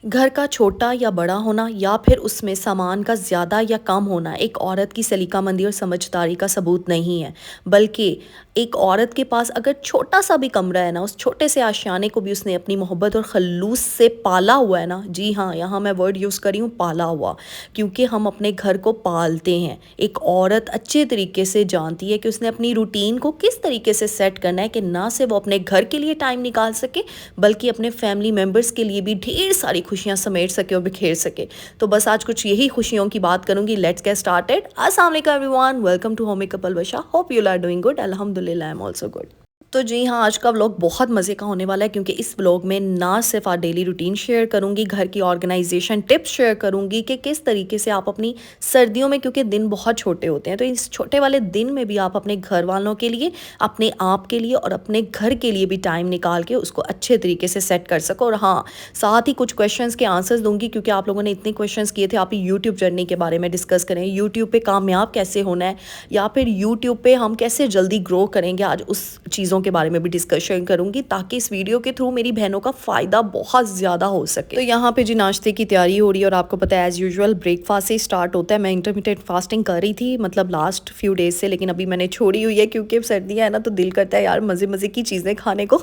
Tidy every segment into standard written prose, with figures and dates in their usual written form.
घर का छोटा या बड़ा होना या फिर उसमें सामान का ज़्यादा या कम होना एक औरत की सलीकामंदी और समझदारी का सबूत नहीं है, बल्कि एक औरत के पास अगर छोटा सा भी कमरा है ना, उस छोटे से आशियाने को भी उसने अपनी मोहब्बत और खलूस से पाला हुआ है ना। जी हाँ, यहाँ मैं वर्ड यूज़ करी हूँ, पाला हुआ, क्योंकि हम अपने घर को पालते हैं। एक औरत अच्छे तरीके से जानती है कि उसने अपनी रूटीन को किस तरीके से सेट करना है कि ना सिर्फ वो अपने घर के लिए टाइम निकाल सके, बल्कि अपने फैमिली मेम्बर्स के लिए भी ढेर सारी खुशियाँ समेट सके और बिखेर सके। तो बस आज कुछ यही खुशियों की बात करूंगी। Let's get started. अस्सलाम वालेकुम everyone, welcome to home makeup अलबशा। Hope you are doing good. अल्हम्दुलिल्लाह, आई एम आल्सो गुड। तो जी हाँ, आज का व्लॉग बहुत मज़े का होने वाला है, क्योंकि इस व्लॉग में ना सिर्फ आज डेली रूटीन शेयर करूंगी, घर की ऑर्गेनाइजेशन टिप्स शेयर करूंगी कि किस तरीके से आप अपनी सर्दियों में, क्योंकि दिन बहुत छोटे होते हैं, तो इस छोटे वाले दिन में भी आप अपने घर वालों के लिए, अपने आप के लिए और अपने घर के लिए भी टाइम निकाल के उसको अच्छे तरीके से सेट कर सको। और हाँ, साथ ही कुछ क्वेश्चंस के आंसर्स दूंगी, क्योंकि आप लोगों ने इतने क्वेश्चंस किए थे। आप यूट्यूब जर्नी के बारे में डिस्कस करें, यूट्यूब पे कामयाब कैसे होना है, या फिर यूट्यूब पे हम कैसे जल्दी ग्रो करेंगे, आज उस चीज़ों के बारे में भी डिस्कशन करूंगी, ताकि इस वीडियो के थ्रू मेरी बहनों का फ़ायदा बहुत ज़्यादा हो सके। तो यहाँ पे जी नाश्ते की तैयारी हो रही है, और आपको पता है एज़ यूजुअल ब्रेकफास्ट से स्टार्ट होता है। मैं इंटरमीडिएट फास्टिंग कर रही थी, मतलब लास्ट फ्यू डेज से, लेकिन अभी मैंने छोड़ी हुई है, क्योंकि अब सर्दियाँ है ना, तो दिल करता है यार मज़े मज़े की चीज़ें खाने को।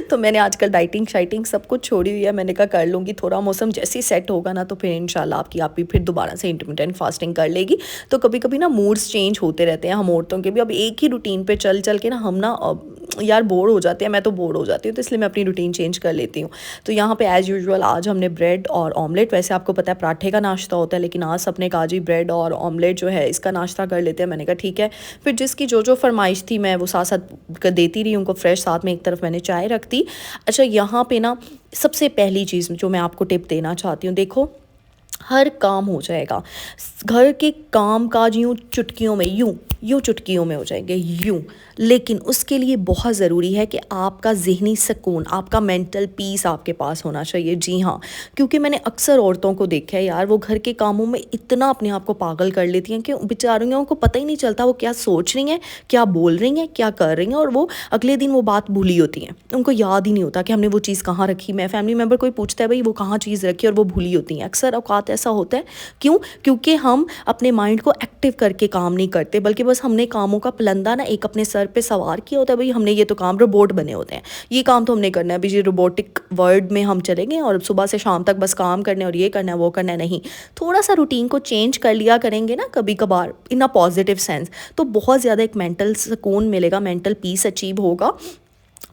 तो मैंने आजकल डाइटिंग शाइटिंग सब कुछ छोड़ी हुई है। मैंने कहा कर लूँगी, थोड़ा मौसम जैसे ही सेट होगा ना, तो फिर इंशाल्लाह आपकी आप भी फिर दोबारा से इंटरमीडिएट फास्टिंग कर लेगी। तो कभी कभी ना मूड्स चेंज होते रहते हैं हम औरतों के भी। अब एक ही रूटीन पे चल चल के ना हम ना यार बोर हो जाते हैं। मैं तो बोर हो जाती हूँ, तो इसलिए मैं अपनी रूटीन चेंज कर लेती हूँ। तो यहाँ पे एज़ यूजुअल आज हमने ब्रेड और ऑमलेट, वैसे आपको पता है पराठे का नाश्ता होता है, लेकिन आज सबने कहा जी ब्रेड और ऑमलेट जो है इसका नाश्ता कर लेते हैं। मैंने कहा ठीक है। फिर जिसकी जो जो फरमाइश थी मैं वो साथ साथ देती रही उनको फ्रेश, साथ में एक तरफ मैंने चाय रख दी। अच्छा, यहाँ पे ना सबसे पहली चीज़ जो मैं आपको टिप देना चाहती हूँ, देखो हर काम हो जाएगा। घर के काम काज यूँ चुटकियों में, यूँ यूँ चुटकियों में हो जाएंगे, यूँ। लेकिन उसके लिए बहुत ज़रूरी है कि आपका ज़हनी सुकून, आपका मेंटल पीस आपके पास होना चाहिए। जी हाँ, क्योंकि मैंने अक्सर औरतों को देखा है यार, वो घर के कामों में इतना अपने आप को पागल कर लेती हैं कि बेचारियों को पता ही नहीं चलता वो क्या सोच रही हैं, क्या बोल रही हैं, क्या कर रही हैं, और वो अगले दिन वो बात भूली होती हैं। उनको याद ही नहीं होता कि हमने वो चीज़ कहाँ रखी। मैं फैमिली मेम्बर कोई पूछता है भाई वो कहाँ चीज़ रखी, और वो भूली होती हैं। अक्सर औकात ऐसा होता है। क्यों? क्योंकि हम अपने माइंड को एक्टिव करके काम नहीं करते, बल्कि बस हमने कामों का पलंदा ना एक अपने सर पे सवार किया होता है। भाई हमने ये तो काम, रोबोट बने होते हैं, ये काम तो हमने करना है। भाई रोबोटिक वर्ल्ड में हम चलेंगे और सुबह से शाम तक बस काम करने, और ये करना है वो करना है। नहीं, थोड़ा सा रूटीन को चेंज कर लिया करेंगे ना कभी कभार, इन अ पॉजिटिव सेंस, तो बहुत ज़्यादा एक मेंटल सुकून मिलेगा, मेंटल पीस अचीव होगा।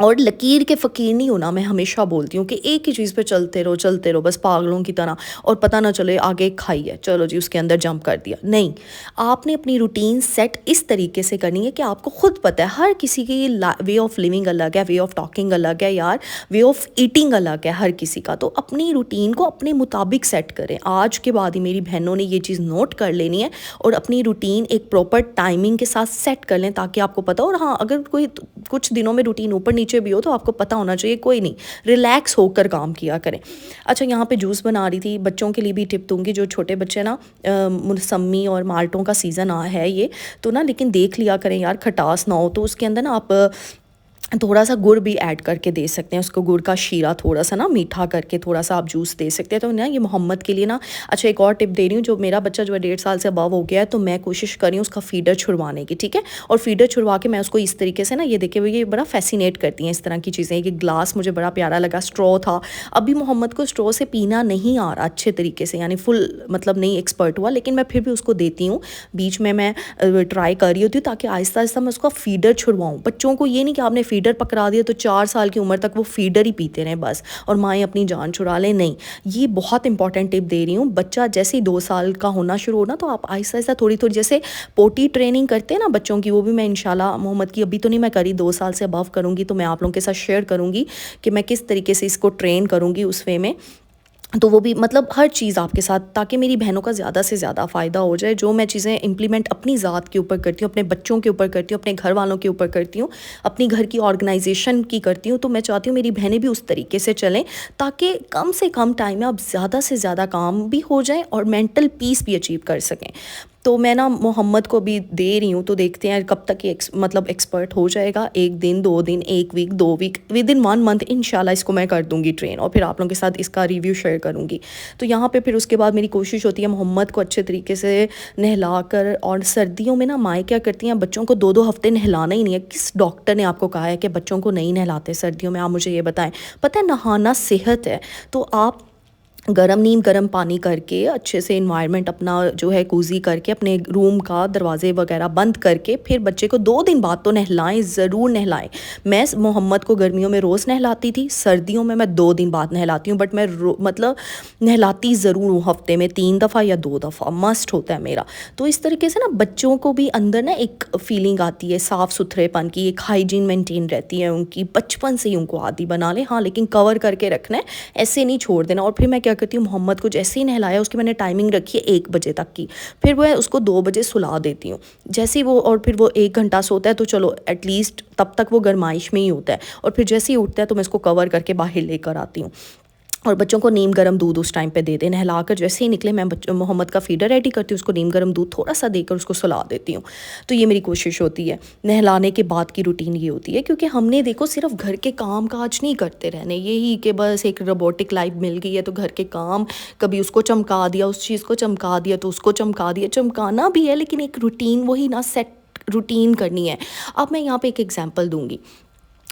और लकीर के फ़कीर नहीं होना। मैं हमेशा बोलती हूँ कि एक ही चीज़ पे चलते रहो बस पागलों की तरह, और पता ना चले आगे खाई है, चलो जी उसके अंदर जंप कर दिया। नहीं, आपने अपनी रूटीन सेट इस तरीके से करनी है कि आपको खुद पता है। हर किसी की वे ऑफ लिविंग अलग है, वे ऑफ टॉकिंग अलग है यार, वे ऑफ ईटिंग अलग है हर किसी का। तो अपनी रूटीन को अपने मुताबिक सेट करें। आज के बाद ही मेरी बहनों ने ये चीज़ नोट कर लेनी है, और अपनी रूटीन एक प्रॉपर टाइमिंग के साथ सेट कर लें, ताकि आपको पता हो। और हाँ, अगर कोई कुछ दिनों में रूटीन ऊपर नीचे भी हो तो आपको पता होना चाहिए, कोई नहीं, रिलैक्स होकर काम किया करें। अच्छा, यहाँ पे जूस बना रही थी, बच्चों के लिए भी टिप दूंगी। जो छोटे बच्चे ना, मौसमी और माल्टों का सीज़न आ है ये तो ना, लेकिन देख लिया करें यार खटास ना हो, तो उसके अंदर ना आप थोड़ा सा गुड़ भी ऐड करके दे सकते हैं उसको। गुड़ का शीरा थोड़ा सा ना मीठा करके थोड़ा सा आप जूस दे सकते हैं। तो ना ये मोहम्मद के लिए ना, अच्छा एक और टिप दे रही हूँ। जो मेरा बच्चा जो है 1.5 साल से अबव हो गया है, तो मैं कोशिश कर रही हूँ उसका फीडर छुड़वाने की, ठीक है। और फीडर छुड़वा के मैं उसको इस तरीके से ना, ये देखे हुए ये बड़ा फैसिनेट करती हैं इस तरह की चीज़ें। ये ग्लास मुझे बड़ा प्यारा लगा, स्ट्रॉ था। अभी मोहम्मद को स्ट्रॉ से पीना नहीं आ रहा अच्छे तरीके से, यानी फुल मतलब नहीं एक्सपर्ट हुआ, लेकिन मैं फिर भी उसको देती हूँ। बीच में मैं ट्राई कर रही होती हूँ, ताकि आहिस्ता आहिस्ता मैं उसका फीडर छुड़वाऊँ। बच्चों को ये नहीं कि आपने फीडर पकड़ा दिया तो 4 साल की उम्र तक वो फीडर ही पीते रहें बस, और माएँ अपनी जान छुड़ा लें। नहीं, ये बहुत इंपॉर्टेंट टिप दे रही हूँ। बच्चा जैसे ही 2 साल का होना शुरू होना, तो आप आहिस्ता आहिस्ता थोड़ी थोड़ी, जैसे पोटी ट्रेनिंग करते हैं ना बच्चों की, वो भी मैं इंशाल्लाह मोहम्मद की अभी तो नहीं मैं करी, 2 साल से अबव करूँगी, तो मैं आप लोगों के साथ शेयर करूँगी कि मैं किस तरीके से इसको ट्रेन करूँगी उस वे में। तो वो भी मतलब हर चीज़ आपके साथ, ताकि मेरी बहनों का ज़्यादा से ज़्यादा फ़ायदा हो जाए। जो मैं चीज़ें इंप्लीमेंट अपनी ज़ात के ऊपर करती हूँ, अपने बच्चों के ऊपर करती हूँ, अपने घर वालों के ऊपर करती हूँ, अपनी घर की ऑर्गेनाइजेशन की करती हूँ, तो मैं चाहती हूँ मेरी बहनें भी उस तरीके से चलें, ताकि कम से कम टाइम में आप ज़्यादा से ज़्यादा काम भी हो जाए और मेंटल पीस भी अचीव कर सकें। तो मैं ना मोहम्मद को भी दे रही हूँ, तो देखते हैं कब तक ये मतलब एक्सपर्ट हो जाएगा। 1 दिन, 2 दिन, 1 week, 2 week, within 1 month इंशाल्लाह इसको मैं कर दूँगी ट्रेन, और फिर आप लोगों के साथ इसका रिव्यू शेयर करूँगी। तो यहाँ पे फिर उसके बाद मेरी कोशिश होती है मोहम्मद को अच्छे तरीके से नहलाकर। और सर्दियों में ना माएँ क्या करती हैं, बच्चों को 2-2 हफ्ते नहलाना ही नहीं है। किस डॉक्टर ने आपको कहा है कि बच्चों को नहीं नहलाते सर्दियों में? आप मुझे ये बताएं। पता है नहाना सेहत है, तो आप नीम गर्म पानी करके अच्छे से इन्वायरमेंट अपना जो है कूजी करके अपने रूम का दरवाजे वगैरह बंद करके फिर बच्चे को 2 दिन बाद तो नहलाएं, ज़रूर नहलाएं। मैं मोहम्मद को गर्मियों में रोज़ नहलाती थी, सर्दियों में मैं 2 दिन बाद नहलाती हूँ, बट मैं मतलब नहलाती ज़रूर हूँ, हफ्ते में 3 दफ़ा या 2 दफ़ा मस्ट होता है मेरा। तो इस तरीके से ना बच्चों को भी अंदर ना एक फीलिंग आती है साफ़ सुथरेपन की, एक हाइजीन मेंटेन रहती है उनकी, बचपन से ही उनको आदी बना लें। हाँ, लेकिन कवर करके रखना है, ऐसे नहीं छोड़ देना। और फिर मैं क्या करती हूँ, मोहम्मद को जैसे ही नहलाया उसकी मैंने टाइमिंग रखी है 1 बजे तक की, फिर वो उसको 2 बजे सुला देती हूँ। जैसे ही वो, और फिर वो 1 घंटा सोता है तो चलो एटलीस्ट तब तक वो गर्माइश में ही होता है। और फिर जैसे ही उठता है तो मैं इसको कवर करके बाहर लेकर आती हूँ। और बच्चों को नीम गर्म दूध उस टाइम पे दे दें। नहलाकर जैसे ही निकले मैं मोहम्मद का फीडर रेडी करती हूँ, उसको नीम गर्म दूध थोड़ा सा देकर उसको सुला देती हूँ। तो ये मेरी कोशिश होती है। नहलाने के बाद की रूटीन ये होती है, क्योंकि हमने देखो सिर्फ घर के काम काज नहीं करते रहने, यही कि बस एक रोबोटिक लाइफ मिल गई है तो घर के काम, कभी उसको चमका दिया, उस चीज़ को चमका दिया तो उसको चमका दिया। चमकाना भी है लेकिन एक रूटीन, वही ना सेट रूटीन करनी है। अब मैं यहाँ पे एक एग्जांपल दूंगी।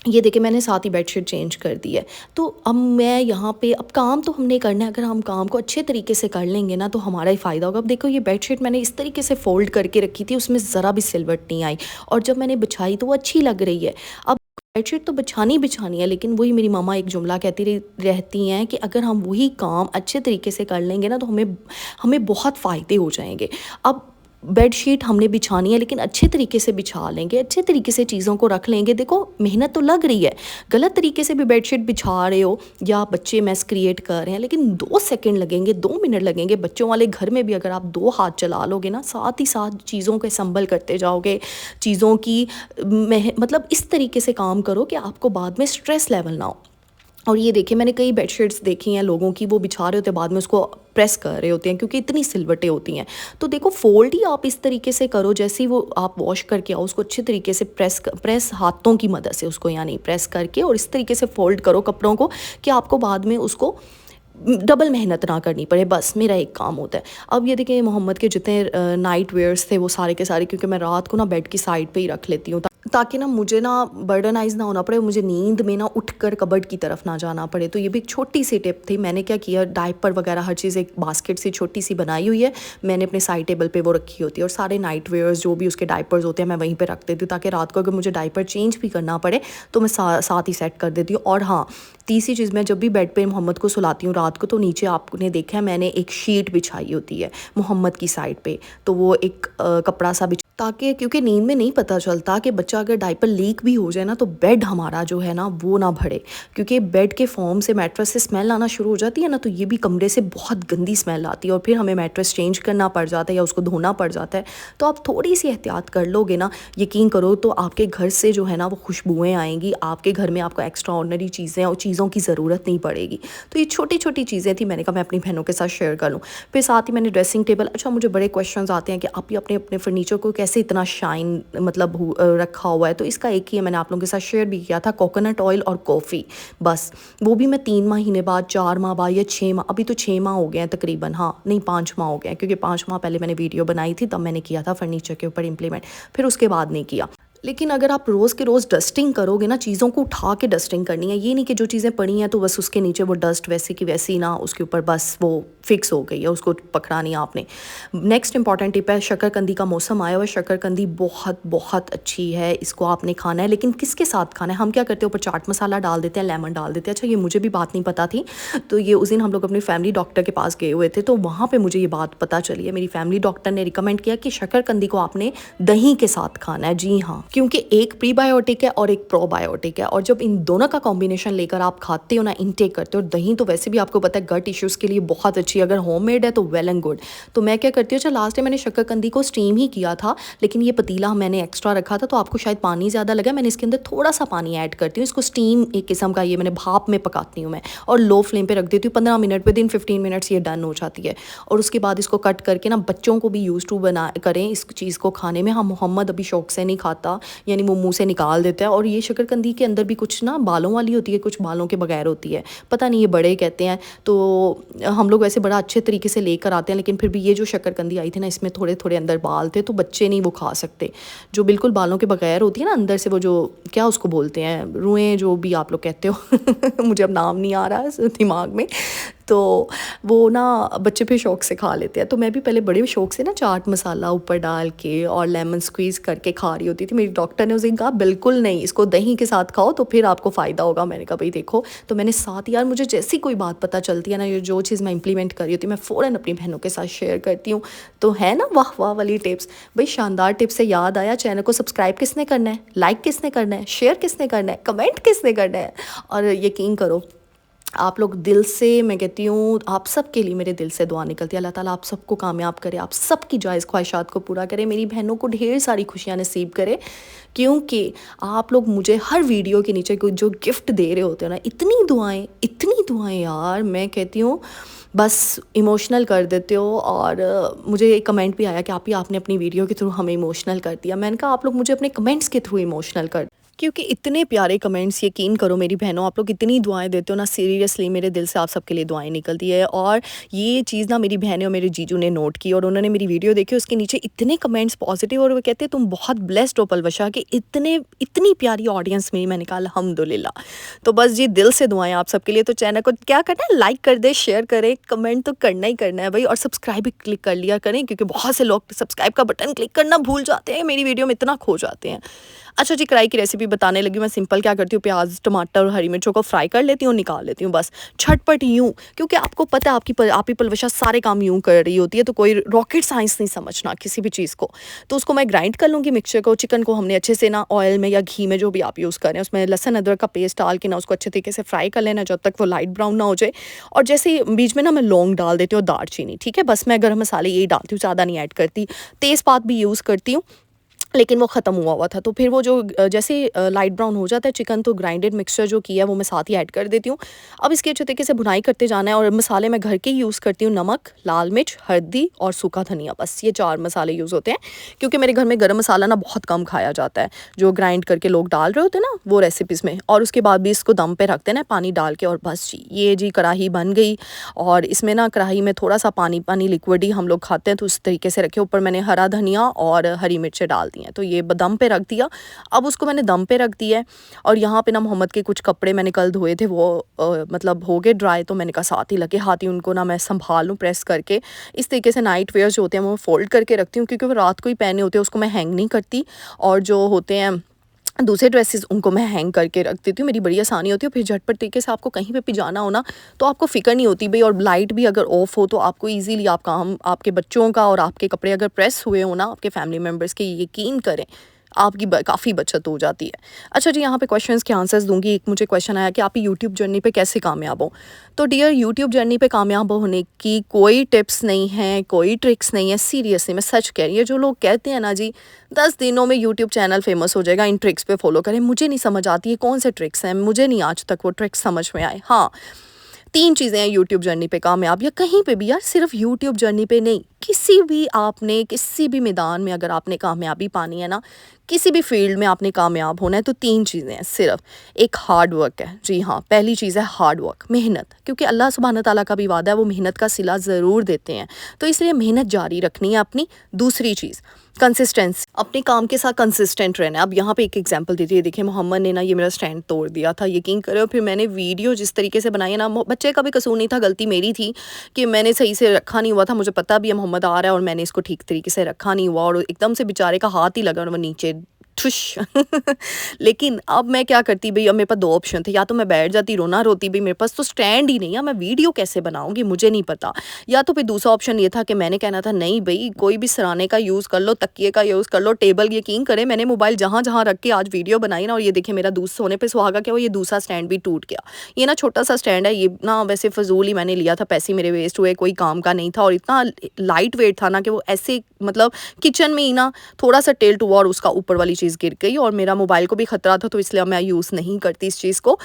ये देखिए मैंने साथ ही बेडशीट चेंज कर दी है, तो अब मैं यहाँ पे, अब काम तो हमने करना है, अगर हम काम को अच्छे तरीके से कर लेंगे ना तो हमारा ही फ़ायदा होगा। अब देखो ये बेडशीट मैंने इस तरीके से फ़ोल्ड करके रखी थी, उसमें ज़रा भी सिलवट नहीं आई, और जब मैंने बिछाई तो वो अच्छी लग रही है। अब बेडशीट तो बिछानी है, लेकिन वही मेरी मामा एक जुमला कहती रहती हैं कि अगर हम वही काम अच्छे तरीके से कर लेंगे ना तो हमें बहुत फ़ायदे हो जाएंगे। अब बेडशीट हमने बिछानी है लेकिन अच्छे तरीके से बिछा लेंगे, अच्छे तरीके से चीज़ों को रख लेंगे। देखो मेहनत तो लग रही है, गलत तरीके से भी बेडशीट बिछा रहे हो या बच्चे मैस क्रिएट कर रहे हैं, लेकिन 2 सेकंड लगेंगे, 2 मिनट लगेंगे। बच्चों वाले घर में भी अगर आप 2 हाथ चला लोगे ना, साथ ही साथ चीज़ों को संभल करते जाओगे, चीज़ों की मतलब इस तरीके से काम करो कि आपको बाद में स्ट्रेस लेवल ना हो। और ये देखिए मैंने कई बेडशीट्स देखी हैं लोगों की, वो बिछा रहे होते बाद में उसको प्रेस कर रहे होते हैं क्योंकि इतनी सिलवटें होती हैं। तो देखो फोल्ड ही आप इस तरीके से करो, जैसे ही वो आप वॉश करके आओ उसको अच्छे तरीके से प्रेस हाथों की मदद से उसको यानी प्रेस करके और इस तरीके से फोल्ड करो कपड़ों को कि आपको बाद में उसको डबल मेहनत ना करनी पड़े। बस मेरा एक काम होता है। अब ये देखिए मोहम्मद के जितने नाइट वेयर्स थे वो सारे के सारे, क्योंकि मैं रात को ना बेड की साइड पे ही रख लेती हूँ ताकि ना मुझे ना बर्डनाइज ना होना पड़े, मुझे नींद में ना उठकर कबर्ड की तरफ ना जाना पड़े। तो ये भी एक छोटी सी टिप थी। मैंने क्या किया, डायपर वगैरह हर चीज़ एक बास्केट सी छोटी सी बनाई हुई है, मैंने अपने साइड टेबल पे वो रखी होती है, और सारे नाइट वेयर्स जो भी उसके डायपर्स होते हैं मैं वहीं पे रख देती हूँ ताकि रात को अगर मुझे डायपर चेंज भी करना पड़े तो मैं साथ ही सेट कर देती हूँ। और हाँ, तीसरी चीज़, मैं जब भी बेड पे मोहम्मद को सुलाती हूँ रात को तो नीचे आपने देखा है मैंने एक शीट बिछाई होती है मोहम्मद की साइड पे, तो वो एक कपड़ा सा ताकि, क्योंकि नींद में नहीं पता चलता कि बच्चा अगर डायपर लीक भी हो जाए ना तो बेड हमारा जो है ना वो ना भरे, क्योंकि बेड के फॉर्म से मैट्रेस से स्मेल आना शुरू हो जाती है ना, तो ये भी कमरे से बहुत गंदी स्मेल आती है और फिर हमें मैट्रेस चेंज करना पड़ जाता है या उसको धोना पड़ जाता है। तो आप थोड़ी सी एहतियात कर लोगे ना, यकीन करो तो आपके घर से जो है ना वो खुशबुएँ आएंगी, आपके घर में आपको एक्स्ट्रा ऑर्डनरी चीज़ें और चीज़ों की ज़रूरत नहीं पड़ेगी। तो ये छोटी छोटी चीज़ें थी, मैंने कहा मैं अपनी बहनों के साथ शेयर कर लूँ। फिर साथ ही मैंने ड्रेसिंग टेबल, अच्छा मुझे बड़े क्वेश्चन आते हैं कि आप ही अपने अपने फर्नीचर को कैसे इतना शाइन मतलब रखा हुआ है, तो इसका एक ही है, मैंने आप लोगों के साथ शेयर भी किया था, कोकोनट ऑयल और कॉफ़ी। बस वो भी मैं 3 महीने बाद, 4 माह बाद या 6 माह, अभी तो 6 माह हो गए हैं तकरीबन, हाँ नहीं 5 माह हो गए हैं, क्योंकि 5 माह पहले मैंने वीडियो बनाई थी तब मैंने किया था फर्नीचर के ऊपर इम्प्लीमेंट, फिर उसके बाद नहीं किया। लेकिन अगर आप रोज़ के रोज़ डस्टिंग करोगे ना, चीज़ों को उठा के डस्टिंग करनी है, ये नहीं कि जो चीज़ें पड़ी हैं तो बस उसके नीचे वो डस्ट वैसे की वैसी ना, उसके ऊपर बस वो फिक्स हो गई है, उसको पकड़ानी है आपने। नेक्स्ट इंपॉर्टेंट टिप है, शकरकंदी का मौसम आया हुआ है, शकरकंदी बहुत बहुत अच्छी है, इसको आपने खाना है, लेकिन किसके साथ खाना है? हम क्या करते हैं, ऊपर चाट मसाला डाल देते हैं, लेमन डाल देते हैं। अच्छा ये मुझे भी बात नहीं पता थी, तो ये उस दिन हम लोग अपनी फैमिली डॉक्टर के पास गए हुए थे तो वहाँ पर मुझे ये बात पता चली है, मेरी फैमिली डॉक्टर ने रिकमेंड किया कि शकरकंदी को आपने दही के साथ खाना है। जी हाँ, क्योंकि एक प्रीबायोटिक है और एक प्रोबायोटिक है, और जब इन दोनों का कॉम्बिनेशन लेकर आप खाते हो ना, इनटेक करते हो, दही तो वैसे भी आपको पता है गट इश्यूज़ के लिए बहुत अच्छी है, अगर होममेड है तो वेल एंड गुड। तो मैं क्या करती हूँ, अच्छा लास्ट टाइम मैंने शक्करकंदी को स्टीम ही किया था, लेकिन ये पतीला मैंने एक्स्ट्रा रखा था तो आपको शायद पानी ज़्यादा लगा, मैंने इसके अंदर थोड़ा सा पानी ऐड करती हूँ। इसको स्टीम एक किस्म का ये मैंने भाप में पकाती हूँ मैं, और लो फ्लेम पर रख देती हूँ 15 मिनट, विद इन 15 मिनट्स ये डन हो जाती है। और उसके बाद इसको कट करके ना बच्चों को भी यूज़ टू बना करें इस चीज़ को खाने में। हम मोहम्मद अभी शौक से नहीं खाता, यानी वो मुंह से निकाल देता है। और ये शक्करकंदी के अंदर भी कुछ ना बालों वाली होती है, कुछ बालों के बगैर होती है, पता नहीं ये बड़े कहते हैं। तो हम लोग वैसे बड़ा अच्छे तरीके से लेकर आते हैं, लेकिन फिर भी ये जो शक्करकंदी आई थी ना, इसमें थोड़े थोड़े अंदर बाल थे, तो बच्चे नहीं वो खा सकते। जो बिल्कुल बालों के बगैर होती है ना अंदर से, वो जो क्या उसको बोलते हैं, रुएं जो भी आप लोग कहते हो मुझे अब नाम नहीं आ रहा है दिमाग में, तो वो ना बच्चे फिर शौक से खा लेते हैं। तो मैं भी पहले बड़े शौक से ना चाट मसाला ऊपर डाल के और लेमन स्क्वीज़ करके खा रही होती थी। मेरी डॉक्टर ने उस दिन कहा बिल्कुल नहीं, इसको दही के साथ खाओ तो फिर आपको फ़ायदा होगा। मैंने कहा भाई देखो, तो मैंने साथ, यार मुझे जैसी कोई बात पता चलती है ना, ये जो चीज़ मैं इंप्लीमेंट कर रही होती हूँ मैं फ़ौरन अपनी बहनों के साथ शेयर करती हूँ। तो है ना वाह वाह वाली टिप्स। भाई शानदार टिप्स से याद आया, चैनल को सब्सक्राइब किसने करना है, लाइक किसने करना है, शेयर किसने करना है, कमेंट किसने करना है। और यकीन करो आप लोग दिल से, मैं कहती हूँ आप सब के लिए मेरे दिल से दुआ निकलती है, अल्लाह ताला आप सबको कामयाब करे, आप सबकी जायज़ ख्वाहिशात को पूरा करे, मेरी बहनों को ढेर सारी खुशियाँ नसीब करे। क्योंकि आप लोग मुझे हर वीडियो के नीचे जो गिफ्ट दे रहे होते हो ना, इतनी दुआएं यार, मैं कहती हूँ बस इमोशनल कर देते हो। और मुझे एक कमेंट भी आया कि आपने अपनी वीडियो के थ्रू हमें इमोशनल कर दिया। मैंने कहा आप लोग मुझे अपने कमेंट्स के थ्रू इमोशनल कर, क्योंकि इतने प्यारे कमेंट्स, यकीन करो मेरी बहनों, आप लोग इतनी दुआएं देते हो ना, सीरियसली मेरे दिल से आप सबके लिए दुआएं निकलती है। और ये चीज़ ना मेरी बहनें और मेरे जीजू ने नोट की, और उन्होंने मेरी वीडियो देखी, उसके नीचे इतने कमेंट्स पॉजिटिव, और वो कहते हैं तुम बहुत ब्लेस्ड हो पलवशा कि इतनी प्यारी ऑडियंस मेरी। मैंने कहा अल्हम्दुलिल्लाह। तो बस जी दिल से दुआएं आप सबके लिए। तो चैनल को क्या करना है, लाइक कर दे, शेयर करें, कमेंट तो करना ही करना है भाई, और सब्सक्राइब भी क्लिक कर लिया करें, क्योंकि बहुत से लोग सब्सक्राइब का बटन क्लिक करना भूल जाते हैं, मेरी वीडियो में इतना खो जाते हैं। अच्छा जी, कढ़ाई की रेसिपी बताने लगी। मैं सिंपल क्या करती हूँ, प्याज टमाटर और हरी मिर्चों को फ्राई कर लेती हूँ, निकाल लेती हूँ, बस झटपट यूँ। क्योंकि आपको पता है आप ही पलवशा सारे काम यूँ कर रही होती है, तो कोई रॉकेट साइंस नहीं समझना किसी भी चीज़ को। तो उसको मैं ग्राइंड कर लूँगी मिक्सचर को। चिकन को हमने अच्छे से ना ऑयल में या घी में, जो भी आप यूज़ करें, उसमें लहसुन अदरक का पेस्ट डाल के ना उसको अच्छे तरीके से फ्राई कर लेना जब तक वो लाइट ब्राउन ना हो जाए। और जैसे बीच में ना मैं लौंग डाल देती हूँ, दालचीनी, ठीक है, बस मैं गरम मसाले यही डालती हूँ, ज़्यादा नहीं ऐड करती। तेज़पात भी यूज़ करती हूँ, लेकिन वो ख़त्म हुआ था। तो फिर वो जो जैसे लाइट ब्राउन हो जाता है चिकन, तो ग्राइंडेड मिक्सचर जो किया है वो मैं साथ ही ऐड कर देती हूँ। अब इसकी अच्छे तरीके से भुनाई करते जाना है। और मसाले मैं घर के ही यूज़ करती हूँ, नमक, लाल मिर्च, हल्दी और सूखा धनिया, बस ये 4 मसाले यूज़ होते हैं। क्योंकि मेरे घर में गरम मसाला ना बहुत कम खाया जाता है, जो ग्राइंड करके लोग डाल रहे होते हैं ना वो रेसिपीज़ में। और उसके बाद भी इसको दम पे रखते हैं ना पानी डाल के, और बस जी ये जी कढ़ाई बन गई। और इसमें ना कढ़ाई में थोड़ा सा पानी लिक्विड ही हम लोग खाते हैं, तो उस तरीके से रखे। ऊपर मैंने हरा धनिया और हरी मिर्चें डाल दी हैं, तो ये दम पे रख दिया। अब उसको मैंने दम पे रख दिया है। और यहाँ पे ना मोहम्मद के कुछ कपड़े मैंने कल धोए थे, वो मतलब हो गए ड्राई, तो मैंने कहा साथ ही लगे हाथ ही उनको ना मैं संभाल लूँ प्रेस करके। इस तरीके से नाइट वेयर जो होते हैं वो फोल्ड करके रखती हूँ, क्योंकि वो रात को ही पहने होते हैं, उसको मैं हैंग नहीं करती। और जो होते हैं दूसरे ड्रेसेस उनको मैं हैंग करके रख देती हूँ, मेरी बड़ी आसानी होती है। फिर झटपट तरीके से आपको कहीं पे भी जाना हो ना, तो आपको फ़िक्र नहीं होती भाई। और लाइट भी अगर ऑफ हो तो आपको इजीली आप काम, आपके बच्चों का और आपके कपड़े अगर प्रेस हुए हो ना आपके फैमिली मेम्बर्स के, यकीन करें आपकी काफ़ी बचत हो जाती है। अच्छा जी, यहाँ पे क्वेश्चंस के आंसर्स दूंगी। एक मुझे क्वेश्चन आया कि आप यूट्यूब जर्नी पे कैसे कामयाब हो। तो डियर, यूट्यूब जर्नी पे कामयाब होने की कोई टिप्स नहीं है, कोई ट्रिक्स नहीं है। सीरियसली मैं सच कह रही हूँ, जो लोग कहते हैं ना जी 10 दिनों में यूट्यूब चैनल फेमस हो जाएगा, इन ट्रिक्स पे फॉलो करें, मुझे नहीं समझ आती है कौन से ट्रिक्स हैं, मुझे नहीं आज तक वो ट्रिक्स समझ में आए। हाँ, 3 चीज़ें हैं यूट्यूब जर्नी पे कामयाब, या कहीं पे भी यार, सिर्फ यूट्यूब जर्नी पे नहीं, किसी भी मैदान में अगर आपने कामयाबी पानी है ना, किसी भी फील्ड में आपने कामयाब होना है, तो 3 चीज़ें हैं सिर्फ। एक हार्ड वर्क है, जी हाँ, पहली चीज़ है हार्ड वर्क, मेहनत। क्योंकि अल्लाह सुब्हान ताला का भी वादा है, वो मेहनत का सिला ज़रूर देते हैं, तो इसलिए मेहनत जारी रखनी है अपनी। दूसरी चीज़ कंसिस्टेंसी, अपने काम के साथ कंसिस्टेंट रहना है। अब यहाँ पे एक एग्जांपल दीजिए, देखिए मोहम्मद ने ना ये मेरा स्टैंड तोड़ दिया था, यकीन करो। फिर मैंने वीडियो जिस तरीके से बनाई है ना, बच्चे का भी कसूर नहीं था, गलती मेरी थी कि मैंने सही से रखा नहीं हुआ था। मुझे पता भी है मोहम्मद आ रहा है और मैंने इसको ठीक तरीके से रखा नहीं हुआ, और एकदम से बेचारे का हाथ ही लगा और वो नीचे ठुश लेकिन अब मैं क्या करती भई, अब मेरे पास 2 ऑप्शन थे, या तो मैं बैठ जाती रोना रोती, भई मेरे पास तो स्टैंड ही नहीं है, मैं वीडियो कैसे बनाऊँगी मुझे नहीं पता। या तो फिर दूसरा ऑप्शन ये था कि मैंने कहना था नहीं भई कोई भी सराहने का यूज़ कर लो, तकिए का यूज़ कर लो, टेबल, यकीन करें मैंने मोबाइल जहाँ-जहाँ रख के आज वीडियो बनाई ना, और ये देखिए मेरा सोने पे सुहागा क्या हुआ, ये दूसरा स्टैंड भी टूट गया। ये ना छोटा-सा स्टैंड है, ये ना वैसे फ़िज़ूल ही मैंने लिया था, पैसे मेरे वेस्ट हुए, कोई काम का नहीं था, और इतना लाइट वेट था ना कि वो ऐसे मतलब किचन में ही ना थोड़ा-सा टिल्ट हुआ और उसका ऊपर वाली चीज़ गिर गई, और मेरा मोबाइल को भी खतरा था, तो इसलिए अब मैं यूज़ नहीं करती इस चीज़ को।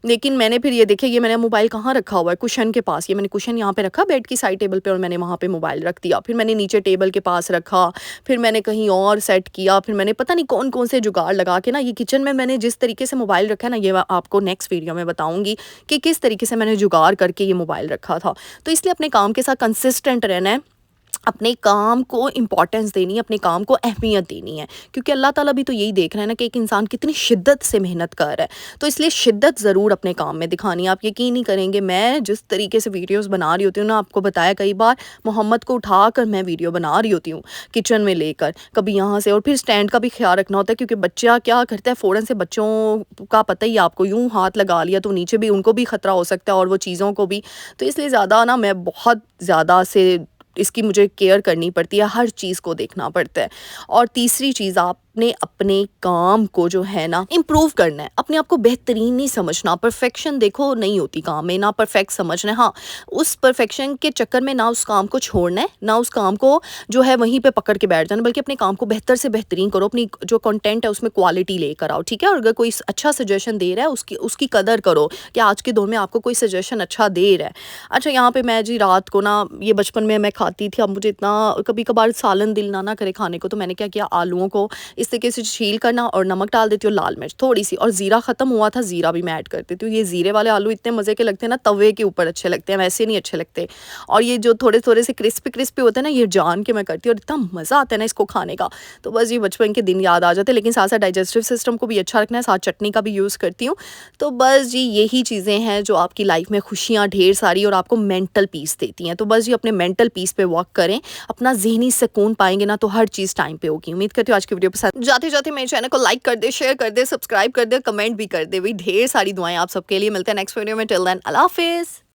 लेकिन मैंने फिर ये देखिए, ये मैंने मोबाइल कहाँ रखा हुआ है, कुशन के पास, ये मैंने कुशन यहाँ पे रखा बेड की साइड टेबल पे, और मैंने वहाँ पे मोबाइल रख दिया। फिर मैंने नीचे टेबल के पास रखा, फिर मैंने कहीं और सेट किया, फिर मैंने पता नहीं कौन-कौन से जुगाड़ लगा के ना, ये किचन में मैंने जिस तरीके से मोबाइल रखा है ना, ये मैं आपको नेक्स्ट वीडियो में बताऊँगी कि किस तरीके से मैंने जुगाड़ करके ये मोबाइल रखा था। तो इसलिए अपने काम के साथ कंसिस्टेंट रहना है, अपने काम को इम्पोर्टेंस देनी है, अपने काम को अहमियत देनी है, क्योंकि अल्लाह ताला भी तो यही देख रहा है ना कि एक इंसान कितनी शिद्दत से मेहनत कर रहा है। तो इसलिए शिद्दत ज़रूर अपने काम में दिखानी है। आप यकीन नहीं करेंगे, मैं जिस तरीके से वीडियोस बना रही होती हूँ ना, आपको बताया कई बार, मोहम्मद को उठाकर मैं वीडियो बना रही होती हूँ किचन में लेकर, कभी यहाँ से, और फिर स्टैंड का भी ख्याल रखना होता है, क्योंकि बच्चा क्या करता है फ़ौरन से, बच्चों का पता ही है आपको, यूँ हाथ लगा लिया तो नीचे भी उनको भी ख़तरा हो सकता है और वो चीज़ों को भी। तो इसलिए ज़्यादा ना, मैं बहुत ज़्यादा से इसकी मुझे केयर करनी पड़ती है, हर चीज़ को देखना पड़ता है। और तीसरी चीज़, आपने अपने काम को जो है ना इम्प्रूव करना है, अपने आप को बेहतरीन नहीं समझना। परफेक्शन देखो नहीं होती काम में, ना परफेक्ट समझना है। हाँ, उस परफेक्शन के चक्कर में ना उस काम को छोड़ना है, ना उस काम को जो है वहीं पे पकड़ के बैठ जाना, बल्कि अपने काम को बेहतर से बेहतरीन करो, अपनी जो कंटेंट है उसमें क्वालिटी लेकर आओ, ठीक है? और अगर कोई अच्छा सजेशन दे रहा है, उसकी उसकी कदर करो कि आज के दौर में आपको कोई सजेशन अच्छा दे रहा है। अच्छा, यहाँ पे मैं जी रात को ना, ये बचपन में मैं खाती थी, अब मुझे इतना कभी-कभार सालन दिल ना करे खाने को, तो मैंने क्या किया, आलूओं को इस तरीके से छील करना और नमक डाल देती हूँ, लाल मिर्च थोड़ी-सी, और ज़ीरा ख़त्म हुआ था, ज़ीरा भी मैं ऐड कर देती हूँ। ये ज़ीरे वाले आलू इतने मज़े के लगते हैं ना, तवे के ऊपर अच्छे लगते हैं, वैसे नहीं अच्छे लगते। और ये जो थोड़े-थोड़े से क्रिस्पी-क्रिस्पी होते हैं ना, ये जान के मैं करती हूँ, और इतना मज़ा आता है ना इसको खाने का। तो बस ये बचपन के दिन याद आ जाते हैं, लेकिन साथ-साथ डाइजेस्टिव सिस्टम को भी अच्छा रखना है, साथ चटनी का भी यूज़ करती हूँ। तो बस जी यही चीज़ें हैं जो आपकी लाइफ में खुशियाँ ढेर सारी और आपको मेंटल पीस देती हैं। तो बस जी अपने मेंटल पीस पे वर्क करें, अपना ज़हनी सुकून पाएँगे ना, तो हर चीज़ टाइम पे होगी। उम्मीद करती हूँ आज की वीडियो पसंद, जाते-जाते मेरे चैनल को लाइक कर दे, शेयर कर दे, सब्सक्राइब कर दे, कमेंट भी कर दे। भई ढेर सारी दुआएँ आप सबके लिए। मिलते हैं नेक्स्ट वीडियो में, टिल देन अल्लाह हाफ़िज़।